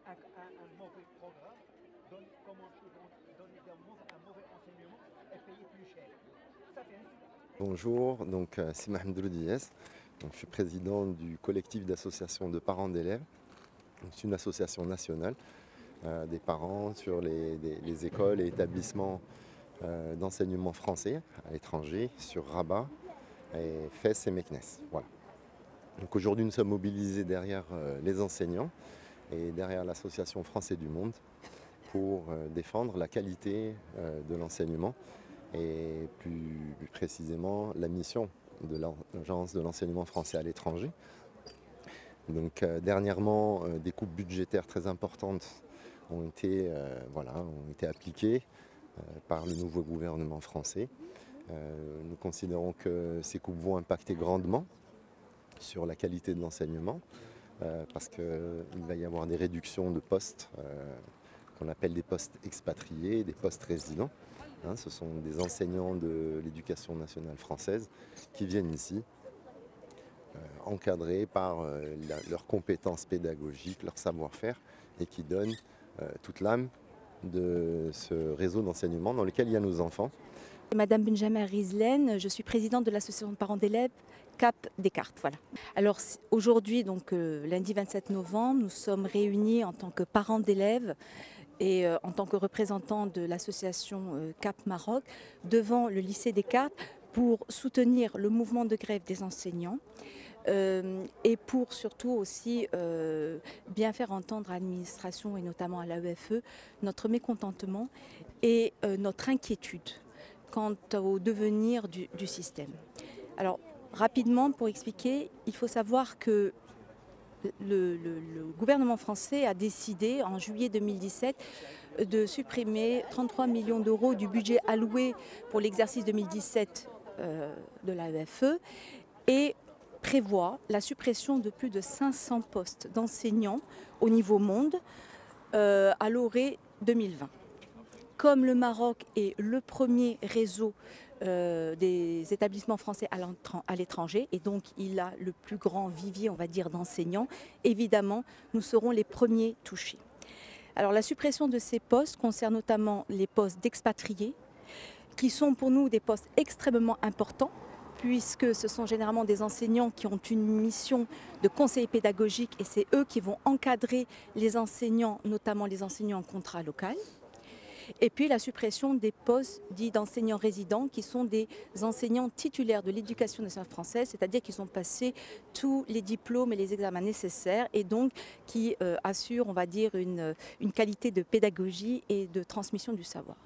un mauvais programme, comment ils vont donner un mauvais enseignement et payer plus cher. Ça fait ainsi. Bonjour, donc c'est Mohamed Diaz. Donc, je suis président du collectif d'associations de parents d'élèves. C'est une association nationale des parents sur les écoles et établissements d'enseignement français à l'étranger, sur Rabat, et Fès et Meknès. Voilà. Donc aujourd'hui nous sommes mobilisés derrière les enseignants et derrière l'association Français du Monde pour défendre la qualité de l'enseignement et plus précisément la mission de l'Agence de l'enseignement français à l'étranger. Donc dernièrement, des coupes budgétaires très importantes ont été appliquées par le nouveau gouvernement français. Nous considérons que ces coupes vont impacter grandement sur la qualité de l'enseignement parce qu'il va y avoir des réductions de postes qu'on appelle des postes expatriés, des postes résidents. Ce sont des enseignants de l'éducation nationale française qui viennent ici, encadrés par leurs compétences pédagogiques, leur savoir-faire, et qui donnent toute l'âme de ce réseau d'enseignement dans lequel il y a nos enfants. Madame Benjamin Rizlen, je suis présidente de l'association de parents d'élèves Cap Descartes. Voilà. Alors aujourd'hui, donc lundi 27 novembre, nous sommes réunis en tant que parents d'élèves et en tant que représentants de l'association Cap Maroc devant le lycée Descartes pour soutenir le mouvement de grève des enseignants et pour surtout aussi bien faire entendre à l'administration et notamment à l'AEFE notre mécontentement et notre inquiétude quant au devenir du système. Alors rapidement pour expliquer, il faut savoir que le gouvernement français a décidé en juillet 2017 de supprimer 33 millions d'euros du budget alloué pour l'exercice 2017 de l'AEFE et prévoit la suppression de plus de 500 postes d'enseignants au niveau monde à l'horizon 2020. Comme le Maroc est le premier réseau des établissements français à l'étranger et donc il a le plus grand vivier, on va dire, d'enseignants, évidemment, nous serons les premiers touchés. Alors la suppression de ces postes concerne notamment les postes d'expatriés, qui sont pour nous des postes extrêmement importants, puisque ce sont généralement des enseignants qui ont une mission de conseiller pédagogique et c'est eux qui vont encadrer les enseignants, notamment les enseignants en contrat local. Et puis la suppression des postes dits d'enseignants résidents qui sont des enseignants titulaires de l'éducation nationale française, c'est-à-dire qu'ils ont passé tous les diplômes et les examens nécessaires et donc qui assurent, on va dire, une qualité de pédagogie et de transmission du savoir.